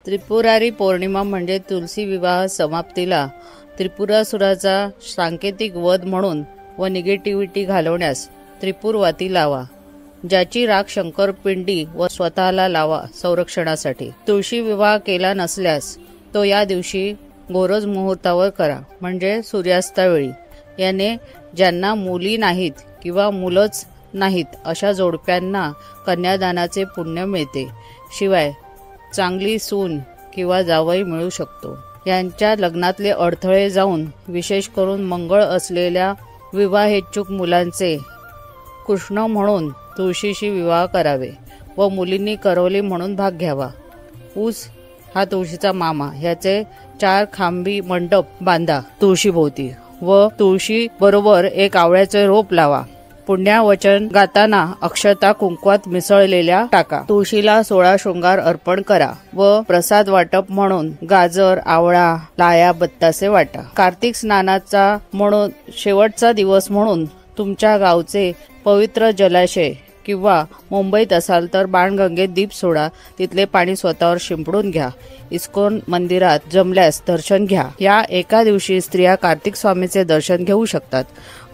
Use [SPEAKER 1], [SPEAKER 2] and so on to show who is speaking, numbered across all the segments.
[SPEAKER 1] त्रिपुरारी पौर्णिमा म्हणजे तुलसी विवाह समाप्तीला त्रिपुरासुराचा सांकेतिक वध म्हणून व निगेटिव्हिटी घालवण्यास त्रिपुरवाती लावा, ज्याची राख शंकर पिंडी व स्वतःला लावा संरक्षणासाठी। तुळशी विवाह केला नसल्यास तो या दिवशी गोरज मुहूर्तावर करा, म्हणजे सूर्यास्तावेळी। याने ज्यांना मुली नाहीत किंवा मुलंच नाहीत अशा जोडप्यांना कन्यादानाचे पुण्य मिळते। शिवाय चांगली सून किंवा जावई मिळू शकतो। यांच्या लग्नातले अडथळे जाऊन विशेष करून मंगळ असलेल्या विवाहेच्छुक मुलांचे कृष्ण म्हणून तुळशीशी विवाह करावे व मुलींनी करवली म्हणून भाग घ्यावा। ऊस हा तुळशीचा मामा, ह्याचे 4 खांबी मंडप बांधा तुळशीभोवती व तुळशी बरोबर एक आवळ्याचे रोप लावा। पुण्यवचन गाताना अक्षता कुंकवात मिसळलेल्या टाका। तुळशीला 16 शृंगार अर्पण करा व प्रसाद वाटप म्हणून गाजर, आवळा, लाया, बत्तासे वाटा। कार्तिक स्नानाचा म्हणून शेवटचा दिवस म्हणून तुमच्या गावचे पवित्र जलाशय किंवा मुंबईत असाल तर बाणगंगेत दीप सोडा, तिथले पाणी स्वतःवर शिंपडून घ्या। इस्कॉन मंदिरात जमल्यास दर्शन घ्या। या एका दिवशी स्त्रिया कार्तिक स्वामीचे दर्शन घेऊ शकतात,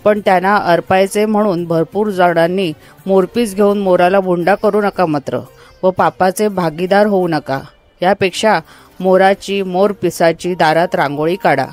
[SPEAKER 1] पण त्यांना अर्पायचे म्हणून भरपूर जणांनी मोरपीस घेऊन मोराला भुंडा करू नका मात्र, व पापाचे भागीदार होऊ नका। यापेक्षा मोराची मोरपिसाची दारात रांगोळी काढा।